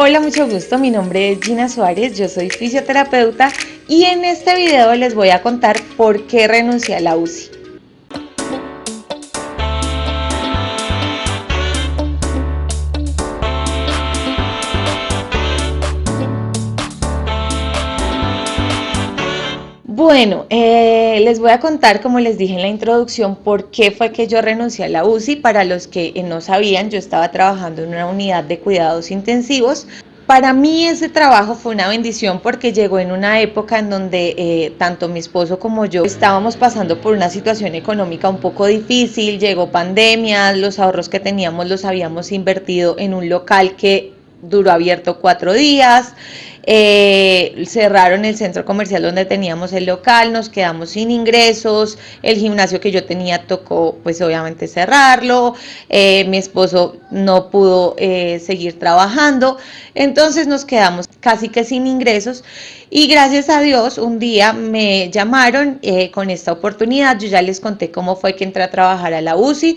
Hola, mucho gusto, mi nombre es Gina Suárez, yo soy fisioterapeuta y en este video les voy a contar por qué renuncié a la UCI. Bueno, les voy a contar, como les dije en la introducción, por qué fue que yo renuncié a la UCI. Para los que no sabían, yo estaba trabajando en una unidad de cuidados intensivos. Para mí ese trabajo fue una bendición porque llegó en una época en donde tanto mi esposo como yo estábamos pasando por una situación económica un poco difícil, llegó pandemia, los ahorros que teníamos los habíamos invertido en un local que duró abierto 4 días, cerraron el centro comercial donde teníamos el local, nos quedamos sin ingresos, el gimnasio que yo tenía tocó pues obviamente cerrarlo, mi esposo no pudo seguir trabajando, entonces nos quedamos casi que sin ingresos y gracias a Dios un día me llamaron con esta oportunidad. Yo ya les conté cómo fue que entré a trabajar a la UCI.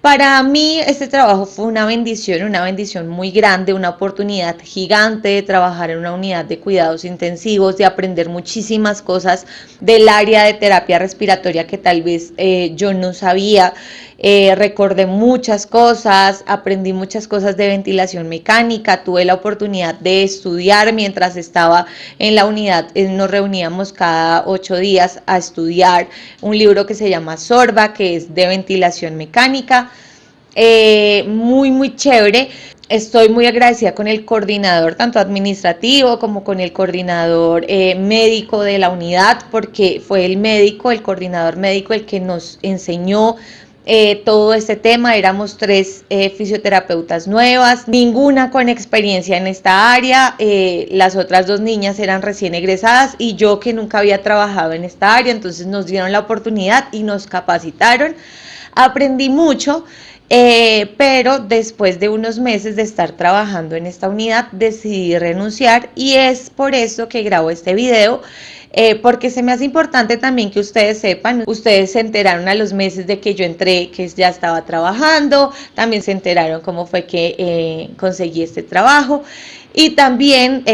Para mí este trabajo fue una bendición muy grande, una oportunidad gigante de trabajar en una unidad de cuidados intensivos, de aprender muchísimas cosas del área de terapia respiratoria que tal vez yo no sabía. Recordé muchas cosas, aprendí muchas cosas de ventilación mecánica, tuve la oportunidad de estudiar mientras estaba en la unidad, nos reuníamos cada 8 días a estudiar un libro que se llama Sorba, que es de ventilación mecánica, muy chévere. Estoy muy agradecida con el coordinador, tanto administrativo como con el coordinador médico de la unidad, porque fue el coordinador médico, el que nos enseñó todo este tema. Éramos 3 fisioterapeutas nuevas, ninguna con experiencia en esta área, las otras 2 niñas eran recién egresadas y yo que nunca había trabajado en esta área, entonces nos dieron la oportunidad y nos capacitaron, aprendí mucho. Pero después de unos meses de estar trabajando en esta unidad decidí renunciar y es por eso que grabo este video. Porque se me hace importante también que ustedes sepan, ustedes se enteraron a los meses de que yo entré, que ya estaba trabajando, también se enteraron cómo fue que conseguí este trabajo. Y también,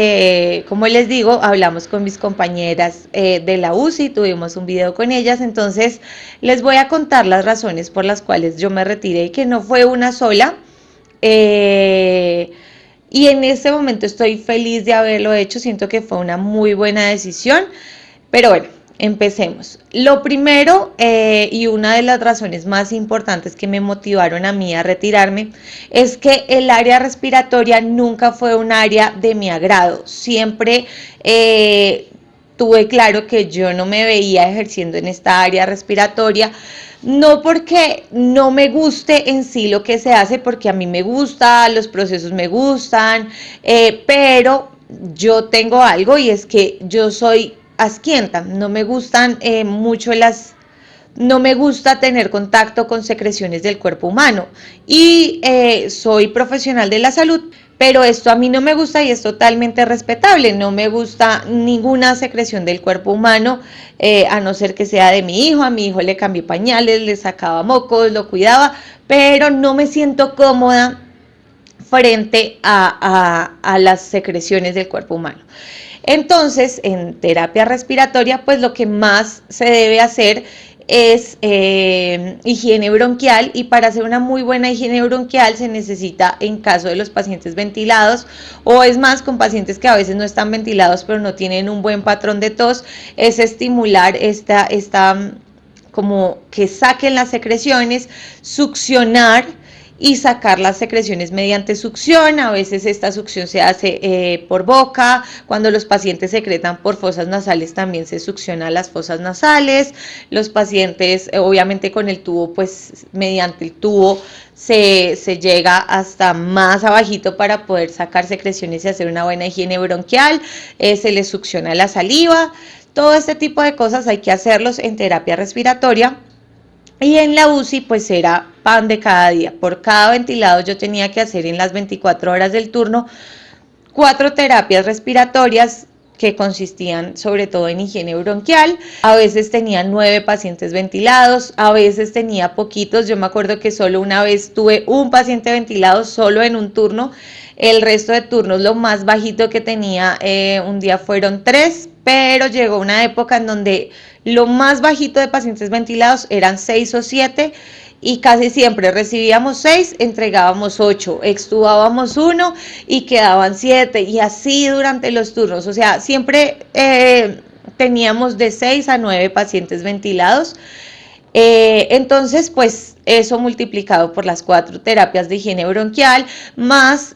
como les digo, hablamos con mis compañeras de la UCI, tuvimos un video con ellas, entonces les voy a contar las razones por las cuales yo me retiré y que no fue una sola. Y en este momento estoy feliz de haberlo hecho, siento que fue una muy buena decisión, pero bueno, empecemos. Lo primero y una de las razones más importantes que me motivaron a mí a retirarme es que el área respiratoria nunca fue un área de mi agrado, siempre tuve claro que yo no me veía ejerciendo en esta área respiratoria. No porque no me guste en sí lo que se hace, porque a mí me gusta, los procesos me gustan, pero yo tengo algo y es que yo soy asquienta, no me gustan mucho no me gusta tener contacto con secreciones del cuerpo humano y soy profesional de la salud, pero esto a mí no me gusta y es totalmente respetable. No me gusta ninguna secreción del cuerpo humano, a no ser que sea de mi hijo. A mi hijo le cambié pañales, le sacaba mocos, lo cuidaba, pero no me siento cómoda frente a las secreciones del cuerpo humano. Entonces, en terapia respiratoria, pues lo que más se debe hacer es higiene bronquial, y para hacer una muy buena higiene bronquial se necesita, en caso de los pacientes ventilados, o es más con pacientes que a veces no están ventilados pero no tienen un buen patrón de tos, es estimular esta como que saquen las secreciones, succionar y sacar las secreciones mediante succión. A veces esta succión se hace por boca, cuando los pacientes secretan por fosas nasales también se succiona las fosas nasales, los pacientes obviamente con el tubo, pues mediante el tubo se llega hasta más abajito para poder sacar secreciones y hacer una buena higiene bronquial, se les succiona la saliva. Todo este tipo de cosas hay que hacerlos en terapia respiratoria. Y en la UCI pues era pan de cada día. Por cada ventilado yo tenía que hacer en las 24 horas del turno 4 terapias respiratorias que consistían sobre todo en higiene bronquial. A veces tenía 9 pacientes ventilados, a veces tenía poquitos. Yo me acuerdo que solo una vez tuve un paciente ventilado solo en un turno. El resto de turnos, lo más bajito que tenía un día fueron 3, pero llegó una época en donde lo más bajito de pacientes ventilados eran 6 o 7 y casi siempre recibíamos 6, entregábamos 8, extubábamos 1 y quedaban 7 y así durante los turnos, o sea, siempre teníamos de 6 a 9 pacientes ventilados. Entonces, pues eso multiplicado por las 4 terapias de higiene bronquial, más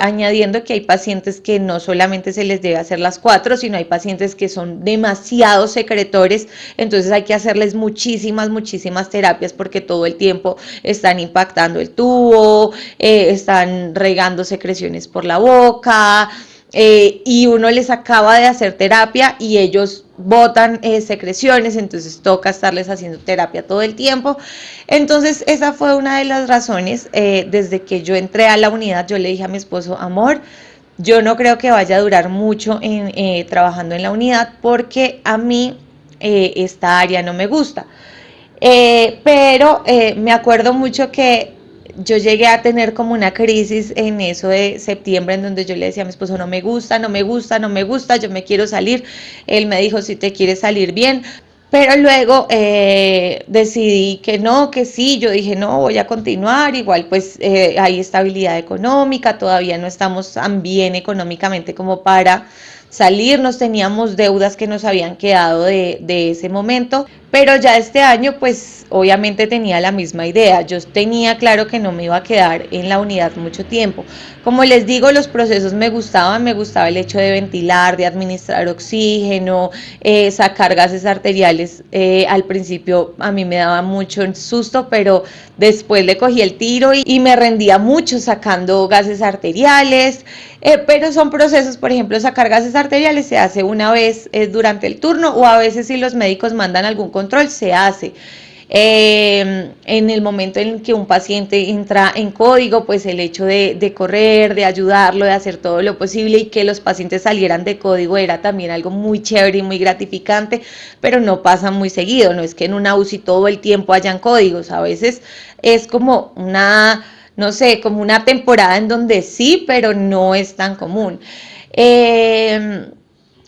añadiendo que hay pacientes que no solamente se les debe hacer las 4, sino hay pacientes que son demasiado secretores, entonces hay que hacerles muchísimas terapias porque todo el tiempo están impactando el tubo, están regando secreciones por la boca. Y uno les acaba de hacer terapia y ellos botan secreciones, entonces toca estarles haciendo terapia todo el tiempo. Entonces esa fue una de las razones. Desde que yo entré a la unidad, yo le dije a mi esposo, amor, yo no creo que vaya a durar mucho trabajando en la unidad porque a mí esta área no me gusta. Pero me acuerdo mucho que yo llegué a tener como una crisis en eso de septiembre, en donde yo le decía a mi esposo, no me gusta, yo me quiero salir. Él me dijo, si te quieres salir bien. Pero luego decidí que no, que sí, yo dije, no, voy a continuar, igual pues hay estabilidad económica, todavía no estamos tan bien económicamente como para salirnos, teníamos deudas que nos habían quedado de ese momento, pero ya este año pues obviamente tenía la misma idea, yo tenía claro que no me iba a quedar en la unidad mucho tiempo. Como les digo, los procesos me gustaban, me gustaba el hecho de ventilar, de administrar oxígeno, sacar gases arteriales. Al principio a mí me daba mucho susto, pero después le cogí el tiro y me rendía mucho sacando gases arteriales. Pero son procesos, por ejemplo, sacar gases arteriales se hace una vez durante el turno o a veces si los médicos mandan algún control se hace. En el momento en que un paciente entra en código, pues el hecho de correr, de ayudarlo, de hacer todo lo posible y que los pacientes salieran de código era también algo muy chévere y muy gratificante, pero no pasa muy seguido, no es que en una UCI todo el tiempo hayan códigos, a veces es como una, no sé, como una temporada en donde sí, pero no es tan común.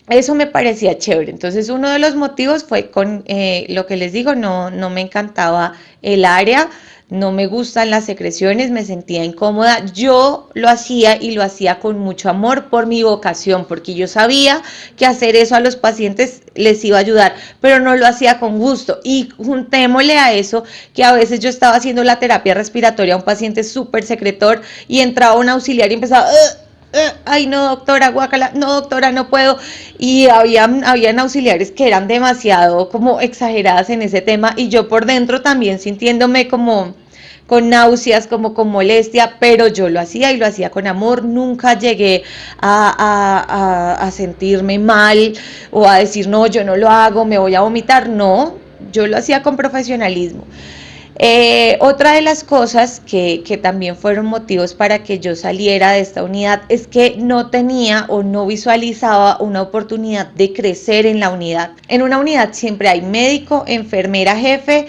Eso me parecía chévere. Entonces uno de los motivos fue con lo que les digo, no me encantaba el área, no me gustan las secreciones, me sentía incómoda. Yo lo hacía y lo hacía con mucho amor por mi vocación, porque yo sabía que hacer eso a los pacientes les iba a ayudar, pero no lo hacía con gusto. Y juntémosle a eso que a veces yo estaba haciendo la terapia respiratoria a un paciente súper secretor y entraba un auxiliar y empezaba... ay no doctora, guácala, no doctora, no puedo, y habían auxiliares que eran demasiado como exageradas en ese tema, y yo por dentro también sintiéndome como con náuseas, como con molestia, pero yo lo hacía y lo hacía con amor, nunca llegué a sentirme mal o a decir no, yo no lo hago, me voy a vomitar, no, yo lo hacía con profesionalismo. Otra de las cosas que también fueron motivos para que yo saliera de esta unidad es que no tenía o no visualizaba una oportunidad de crecer en la unidad. En una unidad siempre hay médico, enfermera jefe,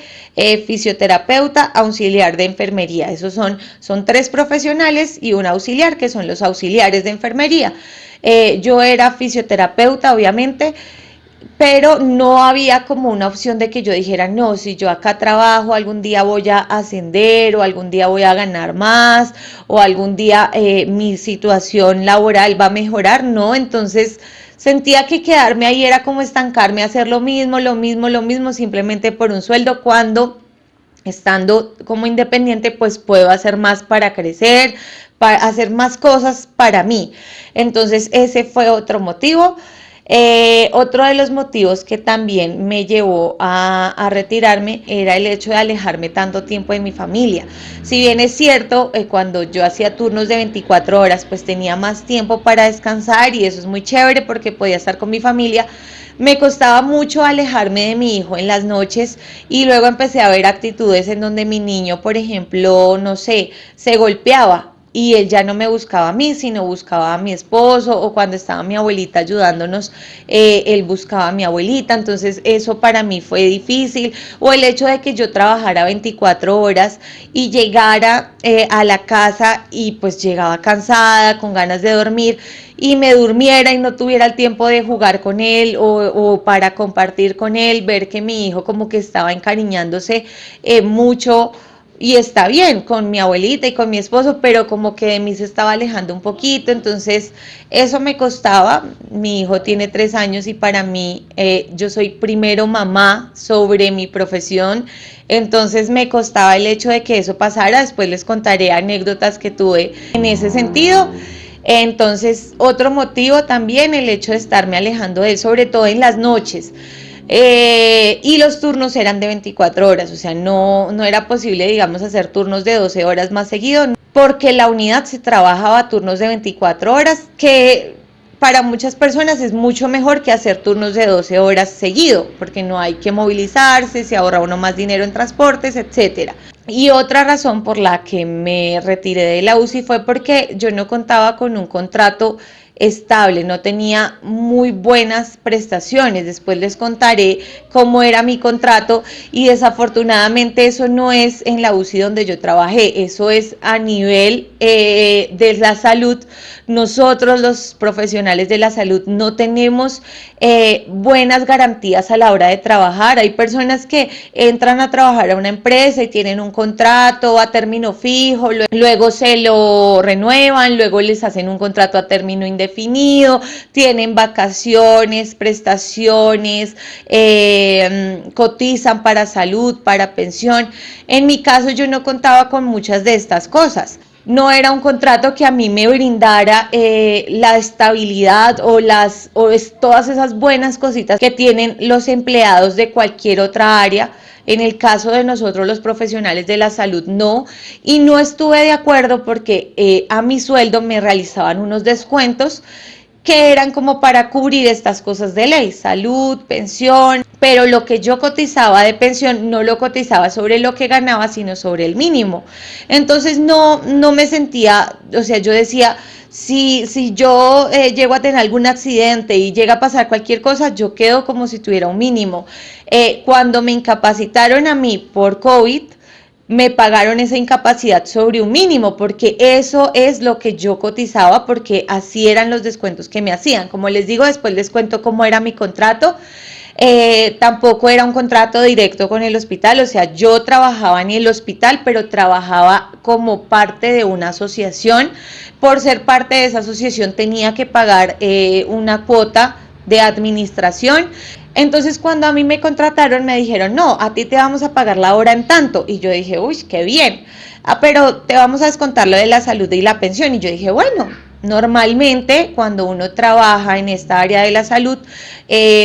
fisioterapeuta, auxiliar de enfermería. Esos son 3 profesionales y un auxiliar, que son los auxiliares de enfermería. Yo era fisioterapeuta, obviamente, pero no había como una opción de que yo dijera, no, si yo acá trabajo, algún día voy a ascender o algún día voy a ganar más o algún día mi situación laboral va a mejorar, no, entonces sentía que quedarme ahí era como estancarme, hacer lo mismo, simplemente por un sueldo, cuando estando como independiente pues puedo hacer más para crecer, para hacer más cosas para mí. Entonces ese fue otro motivo. Otro de los motivos que también me llevó a retirarme era el hecho de alejarme tanto tiempo de mi familia. Si bien es cierto, cuando yo hacía turnos de 24 horas, pues tenía más tiempo para descansar y eso es muy chévere porque podía estar con mi familia. Me costaba mucho alejarme de mi hijo en las noches y luego empecé a ver actitudes en donde mi niño, por ejemplo, no sé, se golpeaba. y él ya no me buscaba a mí, sino buscaba a mi esposo, o cuando estaba mi abuelita ayudándonos, él buscaba a mi abuelita, entonces eso para mí fue difícil, o el hecho de que yo trabajara 24 horas y llegara a la casa y pues llegaba cansada, con ganas de dormir, y me durmiera y no tuviera el tiempo de jugar con él o para compartir con él, ver que mi hijo como que estaba encariñándose mucho y está bien con mi abuelita y con mi esposo, pero como que de mí se estaba alejando un poquito, entonces eso me costaba. Mi hijo tiene 3 años y para mí yo soy primero mamá sobre mi profesión, entonces me costaba el hecho de que eso pasara. Después les contaré anécdotas que tuve en ese sentido. Entonces, otro motivo también, el hecho de estarme alejando de él, sobre todo en las noches. Y los turnos eran de 24 horas, o sea, no era posible, digamos, hacer turnos de 12 horas más seguido, porque la unidad se trabajaba a turnos de 24 horas, que para muchas personas es mucho mejor que hacer turnos de 12 horas seguido, porque no hay que movilizarse, se ahorra uno más dinero en transportes, etcétera. Y otra razón por la que me retiré de la UCI fue porque yo no contaba con un contrato estable, no tenía muy buenas prestaciones. Después les contaré cómo era mi contrato y desafortunadamente eso no es en la UCI donde yo trabajé, eso es a nivel de la salud. Nosotros los profesionales de la salud no tenemos buenas garantías a la hora de trabajar. Hay personas que entran a trabajar a una empresa y tienen un contrato a término fijo, luego se lo renuevan, luego les hacen un contrato a término indefinido, tienen vacaciones, prestaciones, cotizan para salud, para pensión. En mi caso yo no contaba con muchas de estas cosas. No era un contrato que a mí me brindara la estabilidad o todas esas buenas cositas que tienen los empleados de cualquier otra área. En el caso de nosotros los profesionales de la salud no, y no estuve de acuerdo porque a mi sueldo me realizaban unos descuentos que eran como para cubrir estas cosas de ley, salud, pensión, pero lo que yo cotizaba de pensión no lo cotizaba sobre lo que ganaba, sino sobre el mínimo. Entonces no me sentía, o sea, yo decía, si yo llego a tener algún accidente y llega a pasar cualquier cosa, yo quedo como si tuviera un mínimo. Cuando me incapacitaron a mí por COVID, me pagaron esa incapacidad sobre un mínimo, porque eso es lo que yo cotizaba, porque así eran los descuentos que me hacían. Como les digo, después les cuento cómo era mi contrato. Tampoco era un contrato directo con el hospital, o sea, yo trabajaba en el hospital, pero trabajaba como parte de una asociación. Por ser parte de esa asociación tenía que pagar una cuota de administración. Entonces cuando a mí me contrataron me dijeron, no, a ti te vamos a pagar la hora en tanto, y yo dije, uy, qué bien, pero te vamos a descontar lo de la salud y la pensión, y yo dije, bueno, normalmente cuando uno trabaja en esta área de la salud,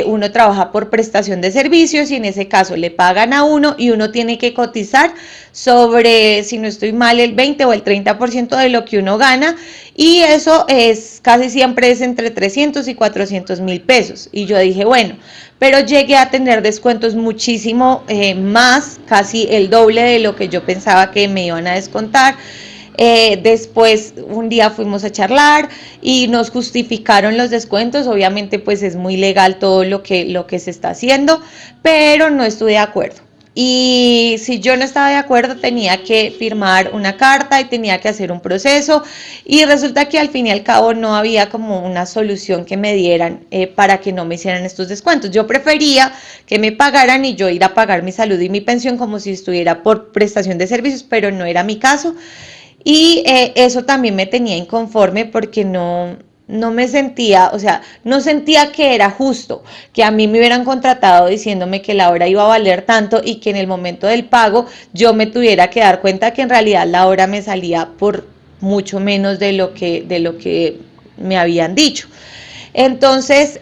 uno trabaja por prestación de servicios y en ese caso le pagan a uno y uno tiene que cotizar sobre, si no estoy mal, el 20 o el 30% de lo que uno gana, y eso es casi siempre es entre 300 y 400 mil pesos. Y yo dije, bueno, pero llegué a tener descuentos muchísimo más, casi el doble de lo que yo pensaba que me iban a descontar. Después un día fuimos a charlar y nos justificaron los descuentos. Obviamente pues es muy legal todo lo que se está haciendo, pero no estuve de acuerdo. Y si yo no estaba de acuerdo tenía que firmar una carta y tenía que hacer un proceso, y resulta que al fin y al cabo no había como una solución que me dieran para que no me hicieran estos descuentos. Yo prefería que me pagaran y yo ir a pagar mi salud y mi pensión como si estuviera por prestación de servicios, pero no era mi caso. Y eso también me tenía inconforme porque no me sentía, o sea, no sentía que era justo que a mí me hubieran contratado diciéndome que la hora iba a valer tanto y que en el momento del pago yo me tuviera que dar cuenta que en realidad la hora me salía por mucho menos de lo que me habían dicho. Entonces,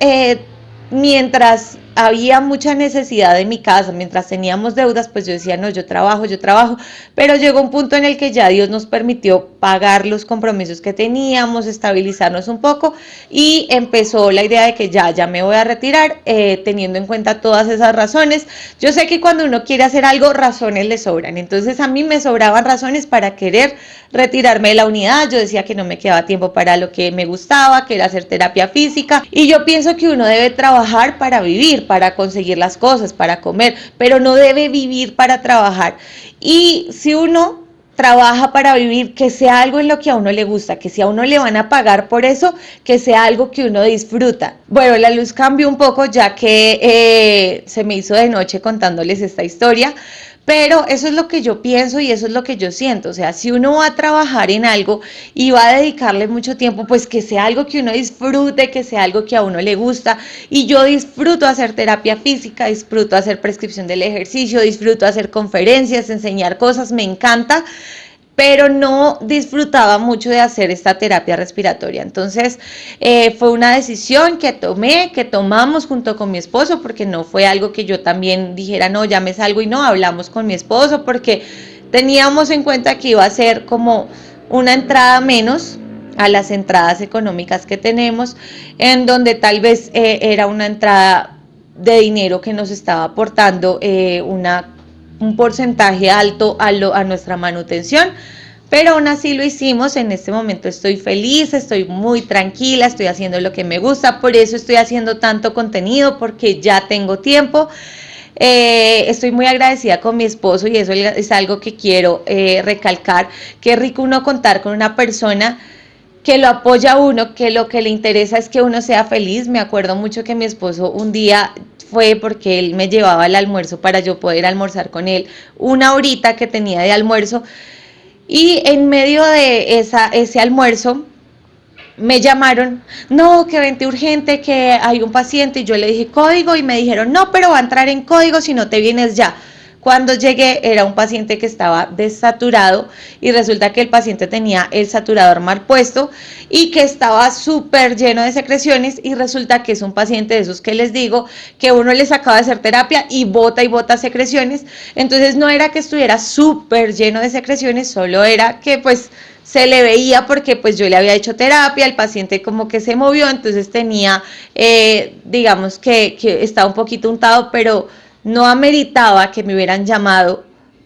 mientras había mucha necesidad de mi casa, mientras teníamos deudas, pues yo decía, no, yo trabajo, pero llegó un punto en el que ya Dios nos permitió pagar los compromisos que teníamos, estabilizarnos un poco y empezó la idea de que ya me voy a retirar, teniendo en cuenta todas esas razones. Yo sé que cuando uno quiere hacer algo, razones le sobran, entonces a mí me sobraban razones para querer retirarme de la unidad. Yo decía que no me quedaba tiempo para lo que me gustaba, que era hacer terapia física, y yo pienso que uno debe trabajar para vivir, para conseguir las cosas, para comer, pero no debe vivir para trabajar. Y si uno trabaja para vivir, que sea algo en lo que a uno le gusta, que si a uno le van a pagar por eso, que sea algo que uno disfruta. Bueno, la luz cambió un poco ya que se me hizo de noche contándoles esta historia, pero eso es lo que yo pienso y eso es lo que yo siento. O sea, si uno va a trabajar en algo y va a dedicarle mucho tiempo, pues que sea algo que uno disfrute, que sea algo que a uno le gusta. Y yo disfruto hacer terapia física, disfruto hacer prescripción del ejercicio, disfruto hacer conferencias, enseñar cosas, me encanta, pero no disfrutaba mucho de hacer esta terapia respiratoria. Entonces fue una decisión que tomamos junto con mi esposo, porque no fue algo que yo también dijera, no, ya me salgo, y no, hablamos con mi esposo porque teníamos en cuenta que iba a ser como una entrada menos a las entradas económicas que tenemos, en donde tal vez era una entrada de dinero que nos estaba aportando un porcentaje alto a nuestra manutención, pero aún así lo hicimos. En este momento estoy feliz, estoy muy tranquila, estoy haciendo lo que me gusta, por eso estoy haciendo tanto contenido, porque ya tengo tiempo. Estoy muy agradecida con mi esposo y eso es algo que quiero recalcar, que es rico uno contar con una persona que lo apoya a uno, que lo que le interesa es que uno sea feliz. Me acuerdo mucho que mi esposo un día fue porque él me llevaba el almuerzo para yo poder almorzar con él, una horita que tenía de almuerzo, y en medio de ese almuerzo me llamaron, no, que vente urgente, que hay un paciente, y yo le dije código y me dijeron, no, pero va a entrar en código si no te vienes ya. Cuando llegué era un paciente que estaba desaturado y resulta que el paciente tenía el saturador mal puesto y que estaba súper lleno de secreciones, y resulta que es un paciente de esos que les digo que uno les acaba de hacer terapia y bota secreciones. Entonces no era que estuviera súper lleno de secreciones, solo era que pues se le veía porque pues yo le había hecho terapia, el paciente como que se movió, entonces tenía, digamos que estaba un poquito untado, pero no ameritaba que me hubieran llamado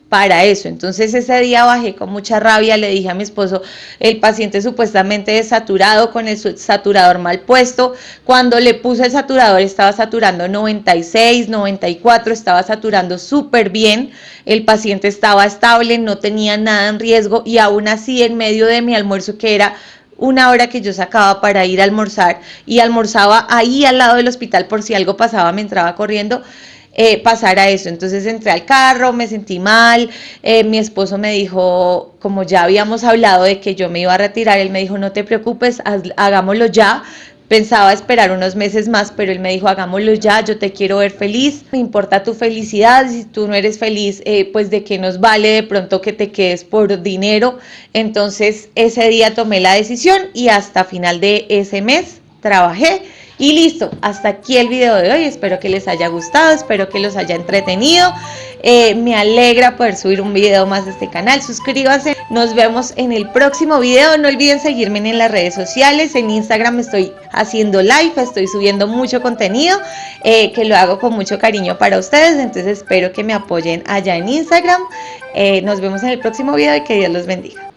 para eso. Entonces ese día bajé con mucha rabia, le dije a mi esposo, el paciente supuestamente desaturado con el saturador mal puesto, cuando le puse el saturador estaba saturando 96, 94, estaba saturando súper bien, el paciente estaba estable, no tenía nada en riesgo, y aún así en medio de mi almuerzo, que era una hora que yo sacaba para ir a almorzar, y almorzaba ahí al lado del hospital por si algo pasaba, me entraba corriendo, pasara eso. Entonces entré al carro, me sentí mal, mi esposo me dijo, como ya habíamos hablado de que yo me iba a retirar, él me dijo, no te preocupes, hagámoslo ya. Pensaba esperar unos meses más, pero él me dijo, hagámoslo ya, yo te quiero ver feliz, me importa tu felicidad, si tú no eres feliz, pues de qué nos vale de pronto que te quedes por dinero. Entonces ese día tomé la decisión y hasta final de ese mes trabajé. Y listo, hasta aquí el video de hoy, espero que les haya gustado, espero que los haya entretenido, me alegra poder subir un video más de este canal, suscríbanse, nos vemos en el próximo video, no olviden seguirme en las redes sociales, en Instagram estoy haciendo live, estoy subiendo mucho contenido, que lo hago con mucho cariño para ustedes, entonces espero que me apoyen allá en Instagram, nos vemos en el próximo video y que Dios los bendiga.